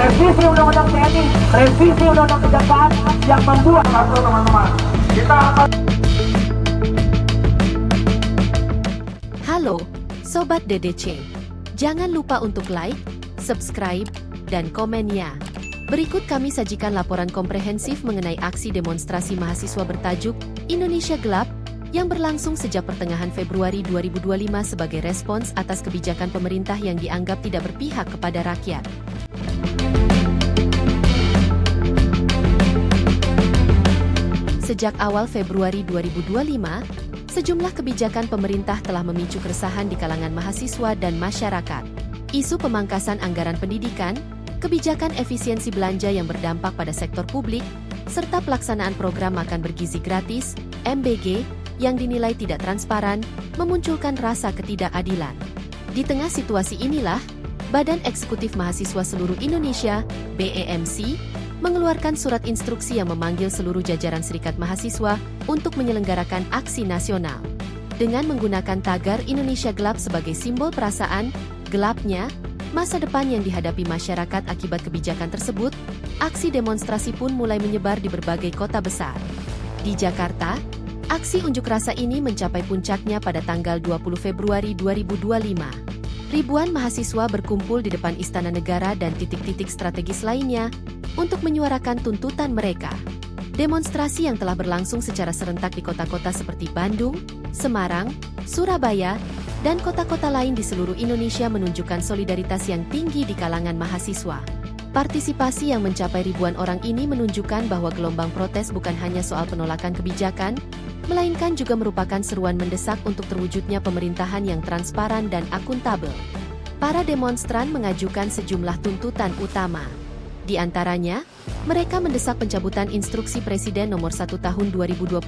revisi undang-undang TNI, revisi undang-undang kejaksaan yang membuat teman-teman. Kita akan. Halo, Sobat DDC. Jangan lupa untuk like, subscribe, dan komennya. Berikut kami sajikan laporan komprehensif mengenai aksi demonstrasi mahasiswa bertajuk Indonesia Gelap yang berlangsung sejak pertengahan Februari 2025 sebagai respons atas kebijakan pemerintah yang dianggap tidak berpihak kepada rakyat. Sejak awal Februari 2025, sejumlah kebijakan pemerintah telah memicu keresahan di kalangan mahasiswa dan masyarakat. Isu pemangkasan anggaran pendidikan, kebijakan efisiensi belanja yang berdampak pada sektor publik, serta pelaksanaan program makan bergizi gratis, MBG, yang dinilai tidak transparan, memunculkan rasa ketidakadilan. Di tengah situasi inilah, Badan Eksekutif Mahasiswa Seluruh Indonesia, BEMC, mengeluarkan surat instruksi yang memanggil seluruh jajaran Serikat Mahasiswa untuk menyelenggarakan aksi nasional. Dengan menggunakan tagar Indonesia Gelap sebagai simbol perasaan, gelapnya, masa depan yang dihadapi masyarakat akibat kebijakan tersebut, aksi demonstrasi pun mulai menyebar di berbagai kota besar. Di Jakarta, aksi unjuk rasa ini mencapai puncaknya pada tanggal 20 Februari 2025. Ribuan mahasiswa berkumpul di depan Istana Negara dan titik-titik strategis lainnya untuk menyuarakan tuntutan mereka. Demonstrasi yang telah berlangsung secara serentak di kota-kota seperti Bandung, Semarang, Surabaya, dan kota-kota lain di seluruh Indonesia menunjukkan solidaritas yang tinggi di kalangan mahasiswa. Partisipasi yang mencapai ribuan orang ini menunjukkan bahwa gelombang protes bukan hanya soal penolakan kebijakan, melainkan juga merupakan seruan mendesak untuk terwujudnya pemerintahan yang transparan dan akuntabel. Para demonstran mengajukan sejumlah tuntutan utama. Di antaranya, mereka mendesak pencabutan Instruksi Presiden Nomor 1 Tahun 2025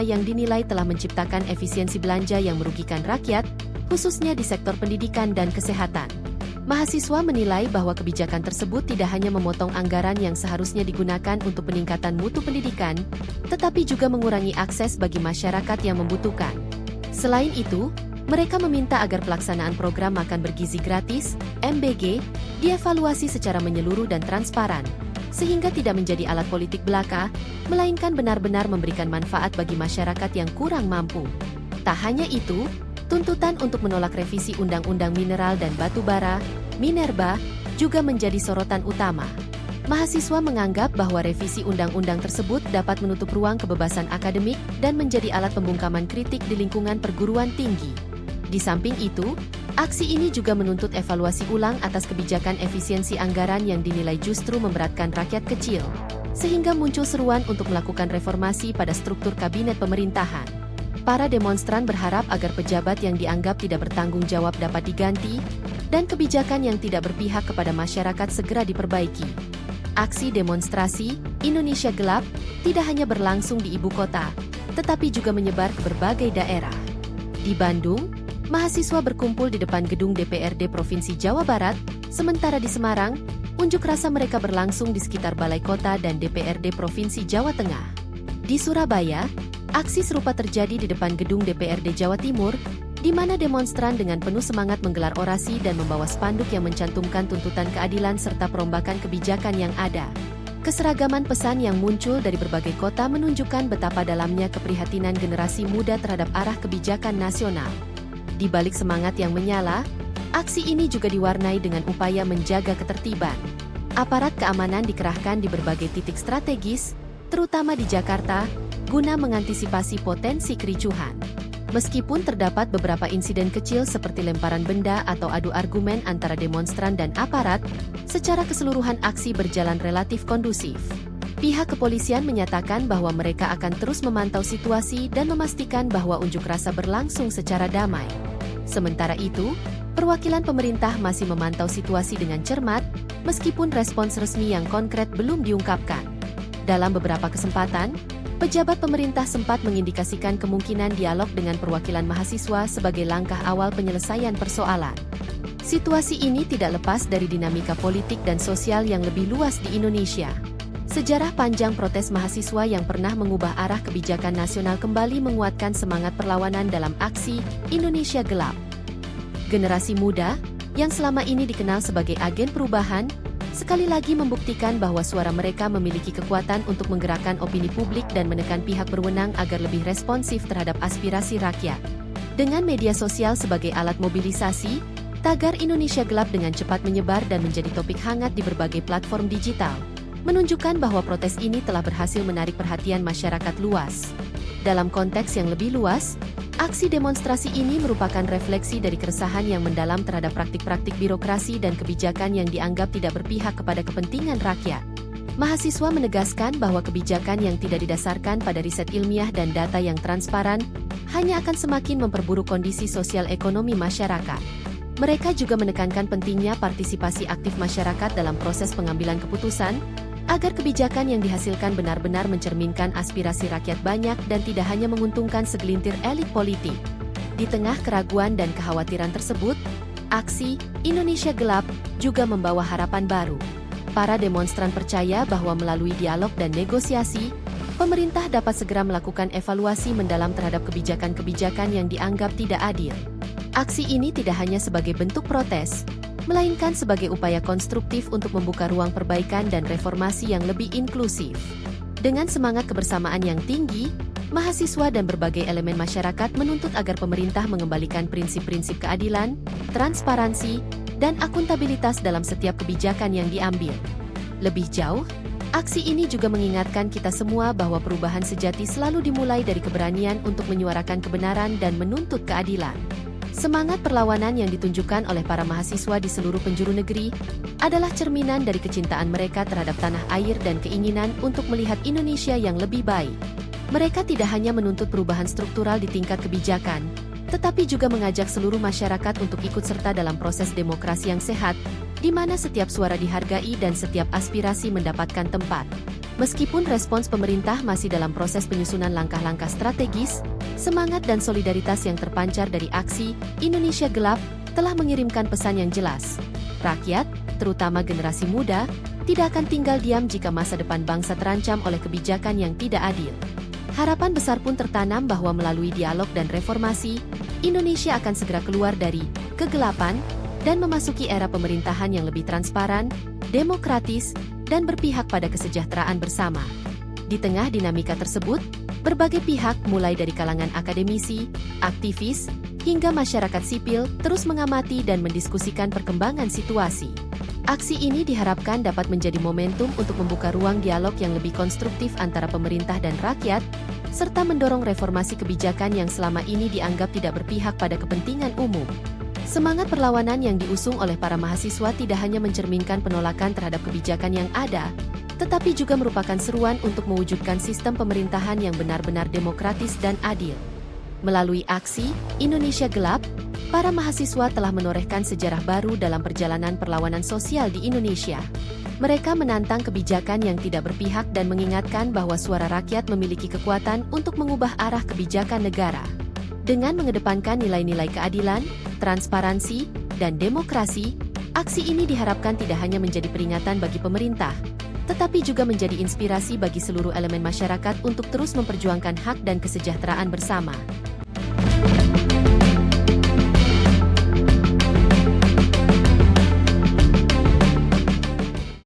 yang dinilai telah menciptakan efisiensi belanja yang merugikan rakyat, khususnya di sektor pendidikan dan kesehatan. Mahasiswa menilai bahwa kebijakan tersebut tidak hanya memotong anggaran yang seharusnya digunakan untuk peningkatan mutu pendidikan, tetapi juga mengurangi akses bagi masyarakat yang membutuhkan. Selain itu, mereka meminta agar pelaksanaan program makan bergizi gratis, MBG, dievaluasi secara menyeluruh dan transparan, sehingga tidak menjadi alat politik belaka, melainkan benar-benar memberikan manfaat bagi masyarakat yang kurang mampu. Tak hanya itu, tuntutan untuk menolak revisi Undang-Undang Mineral dan Batu Bara, Minerba, juga menjadi sorotan utama. Mahasiswa menganggap bahwa revisi undang-undang tersebut dapat menutup ruang kebebasan akademik dan menjadi alat pembungkaman kritik di lingkungan perguruan tinggi. Di samping itu, aksi ini juga menuntut evaluasi ulang atas kebijakan efisiensi anggaran yang dinilai justru memberatkan rakyat kecil, sehingga muncul seruan untuk melakukan reformasi pada struktur kabinet pemerintahan. Para demonstran berharap agar pejabat yang dianggap tidak bertanggung jawab dapat diganti, dan kebijakan yang tidak berpihak kepada masyarakat segera diperbaiki. Aksi demonstrasi Indonesia Gelap tidak hanya berlangsung di ibu kota, tetapi juga menyebar ke berbagai daerah. Di Bandung, mahasiswa berkumpul di depan gedung DPRD Provinsi Jawa Barat, sementara di Semarang, unjuk rasa mereka berlangsung di sekitar Balai Kota dan DPRD Provinsi Jawa Tengah. Di Surabaya, aksi serupa terjadi di depan gedung DPRD Jawa Timur, di mana demonstran dengan penuh semangat menggelar orasi dan membawa spanduk yang mencantumkan tuntutan keadilan serta perombakan kebijakan yang ada. Keseragaman pesan yang muncul dari berbagai kota menunjukkan betapa dalamnya keprihatinan generasi muda terhadap arah kebijakan nasional. Di balik semangat yang menyala, aksi ini juga diwarnai dengan upaya menjaga ketertiban. Aparat keamanan dikerahkan di berbagai titik strategis, terutama di Jakarta, guna mengantisipasi potensi kericuhan. Meskipun terdapat beberapa insiden kecil seperti lemparan benda atau adu argumen antara demonstran dan aparat, secara keseluruhan aksi berjalan relatif kondusif. Pihak kepolisian menyatakan bahwa mereka akan terus memantau situasi dan memastikan bahwa unjuk rasa berlangsung secara damai. Sementara itu, perwakilan pemerintah masih memantau situasi dengan cermat, meskipun respons resmi yang konkret belum diungkapkan. Dalam beberapa kesempatan, pejabat pemerintah sempat mengindikasikan kemungkinan dialog dengan perwakilan mahasiswa sebagai langkah awal penyelesaian persoalan. Situasi ini tidak lepas dari dinamika politik dan sosial yang lebih luas di Indonesia. Sejarah panjang protes mahasiswa yang pernah mengubah arah kebijakan nasional kembali menguatkan semangat perlawanan dalam aksi Indonesia Gelap. Generasi muda, yang selama ini dikenal sebagai agen perubahan, sekali lagi membuktikan bahwa suara mereka memiliki kekuatan untuk menggerakkan opini publik dan menekan pihak berwenang agar lebih responsif terhadap aspirasi rakyat. Dengan media sosial sebagai alat mobilisasi, tagar Indonesia Gelap dengan cepat menyebar dan menjadi topik hangat di berbagai platform digital, menunjukkan bahwa protes ini telah berhasil menarik perhatian masyarakat luas. Dalam konteks yang lebih luas, aksi demonstrasi ini merupakan refleksi dari keresahan yang mendalam terhadap praktik-praktik birokrasi dan kebijakan yang dianggap tidak berpihak kepada kepentingan rakyat. Mahasiswa menegaskan bahwa kebijakan yang tidak didasarkan pada riset ilmiah dan data yang transparan hanya akan semakin memperburuk kondisi sosial ekonomi masyarakat. Mereka juga menekankan pentingnya partisipasi aktif masyarakat dalam proses pengambilan keputusan, agar kebijakan yang dihasilkan benar-benar mencerminkan aspirasi rakyat banyak dan tidak hanya menguntungkan segelintir elit politik. Di tengah keraguan dan kekhawatiran tersebut, aksi Indonesia Gelap juga membawa harapan baru. Para demonstran percaya bahwa melalui dialog dan negosiasi, pemerintah dapat segera melakukan evaluasi mendalam terhadap kebijakan-kebijakan yang dianggap tidak adil. Aksi ini tidak hanya sebagai bentuk protes, melainkan sebagai upaya konstruktif untuk membuka ruang perbaikan dan reformasi yang lebih inklusif. Dengan semangat kebersamaan yang tinggi, mahasiswa dan berbagai elemen masyarakat menuntut agar pemerintah mengembalikan prinsip-prinsip keadilan, transparansi, dan akuntabilitas dalam setiap kebijakan yang diambil. Lebih jauh, aksi ini juga mengingatkan kita semua bahwa perubahan sejati selalu dimulai dari keberanian untuk menyuarakan kebenaran dan menuntut keadilan. Semangat perlawanan yang ditunjukkan oleh para mahasiswa di seluruh penjuru negeri adalah cerminan dari kecintaan mereka terhadap tanah air dan keinginan untuk melihat Indonesia yang lebih baik. Mereka tidak hanya menuntut perubahan struktural di tingkat kebijakan, tetapi juga mengajak seluruh masyarakat untuk ikut serta dalam proses demokrasi yang sehat, di mana setiap suara dihargai dan setiap aspirasi mendapatkan tempat. Meskipun respons pemerintah masih dalam proses penyusunan langkah-langkah strategis, semangat dan solidaritas yang terpancar dari aksi Indonesia Gelap telah mengirimkan pesan yang jelas. Rakyat, terutama generasi muda, tidak akan tinggal diam jika masa depan bangsa terancam oleh kebijakan yang tidak adil. Harapan besar pun tertanam bahwa melalui dialog dan reformasi, Indonesia akan segera keluar dari kegelapan dan memasuki era pemerintahan yang lebih transparan, demokratis, dan berpihak pada kesejahteraan bersama. Di tengah dinamika tersebut, berbagai pihak mulai dari kalangan akademisi, aktivis, hingga masyarakat sipil terus mengamati dan mendiskusikan perkembangan situasi. Aksi ini diharapkan dapat menjadi momentum untuk membuka ruang dialog yang lebih konstruktif antara pemerintah dan rakyat, serta mendorong reformasi kebijakan yang selama ini dianggap tidak berpihak pada kepentingan umum. Semangat perlawanan yang diusung oleh para mahasiswa tidak hanya mencerminkan penolakan terhadap kebijakan yang ada, tetapi juga merupakan seruan untuk mewujudkan sistem pemerintahan yang benar-benar demokratis dan adil. Melalui aksi Indonesia Gelap, para mahasiswa telah menorehkan sejarah baru dalam perjalanan perlawanan sosial di Indonesia. Mereka menantang kebijakan yang tidak berpihak dan mengingatkan bahwa suara rakyat memiliki kekuatan untuk mengubah arah kebijakan negara. Dengan mengedepankan nilai-nilai keadilan, transparansi, dan demokrasi, aksi ini diharapkan tidak hanya menjadi peringatan bagi pemerintah, tetapi juga menjadi inspirasi bagi seluruh elemen masyarakat untuk terus memperjuangkan hak dan kesejahteraan bersama.